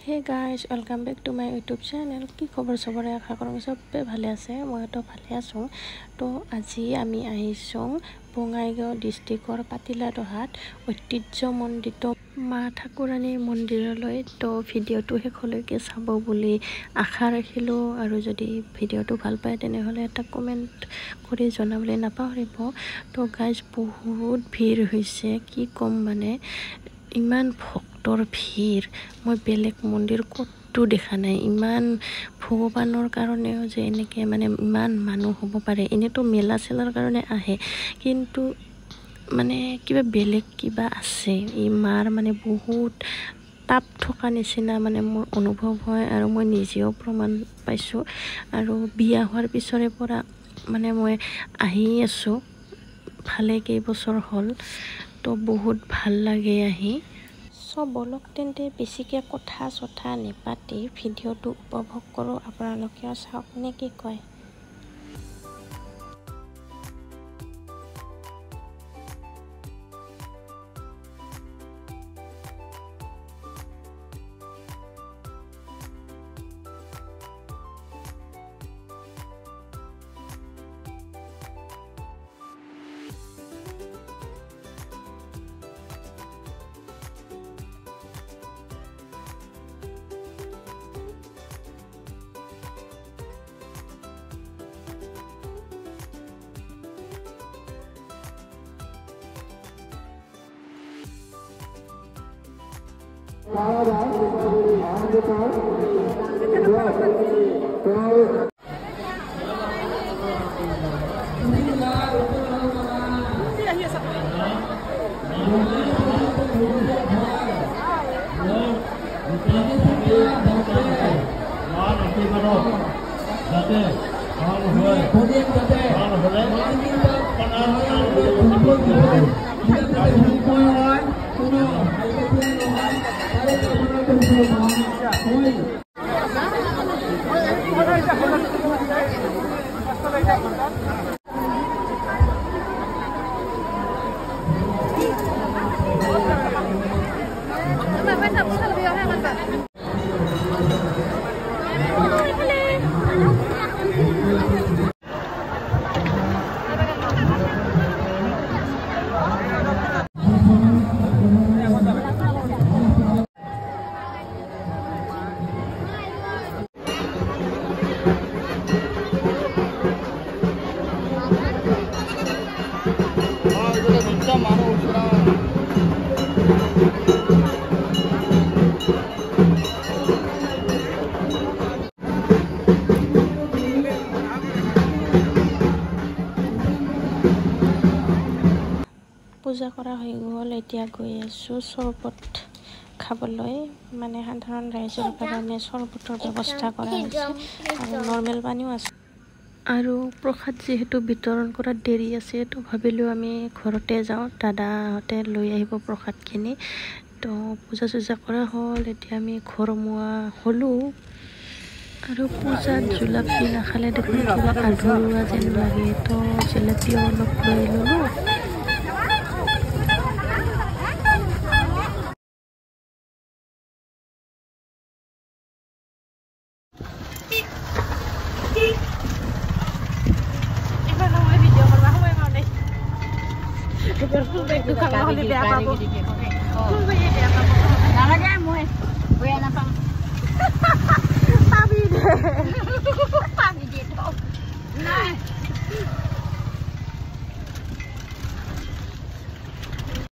Hey guys, welcome back to my YouTube channel. কি খবৰ সবৰে আশা কৰোঁ সবে ভালে আছে মইতো ভালে আছো তো আজি আমি আহিছো বঙাইগাঁও ডিস্ট্ৰিক্টৰ পাতিলাৰহাট ঐতিহ্যমণ্ডিত মা ঠাকুৰাণীৰ মন্দিৰলৈ তো ভিডিঅ'টো শেষলৈকে চাব বুলি আশা ৰাখিলো আৰু যদি ভিডিঅ'টো ভাল পায় তেনেহলে এটা কমেন্ট কৰি জনাবলৈ নাপাহৰিব তো গাইজ বহুত ভিৰ হৈছে কি কম মানে ইমান ভক্তৰ ভিৰ মই বেলেগ মন্দিৰ কতো দেখা নাই ইমান ভগৱানৰ কাৰণেও যে এনেকে মানে ইমান মানুহ হ'ব পাৰে এনেতো মেলা চেলাৰ কাৰণে আহে কিন্তু মানে কিবা বেলেগ কিবা আছে এই মাৰ মানে বহুত তাপ থকা নিচিনা মানে মোৰ অনুভৱ হয় আৰু মই নিজেও প্ৰমাণ পাইছো আৰু বিয়া হোৱাৰ পিছৰে পৰা মানে মই আহি আছো ভালে কেইবছৰ হ'ল তো বহুত ভাল লাগে আহি সব বলক তেন্তে বেছিকে কথা চথা নেপাতি ভিডিঅ'টো উপভোগ কৰোঁ আপোনালোকে চাওক নে কি কয় পূজা কৰা হৈ গ'ল এতিয়া গৈ আছো চৰবত খাবলৈ মানে সাধাৰণ ৰাইজৰ কাৰণে চৰবতৰ ব্যৱস্থা কৰা হৈছে আৰু নৰ্মেল পানীও আছে আৰু প্ৰসাদ যেহেতু বিতৰণ কৰাত দেৰি আছে তো ভাবিলো আমি ঘৰতে যাওঁ দাদাহঁতে লৈ আহিব প্ৰসাদখিনি তো পূজা চূজা কৰা হ'ল এতিয়া আমি ঘৰমুৱা হ'লো আৰু পূজাত জুলাপি নাখালে দেখোন কিবা আধৰুৱা যেন লাগে তো জুলাপি অলপ লৈ ল'লো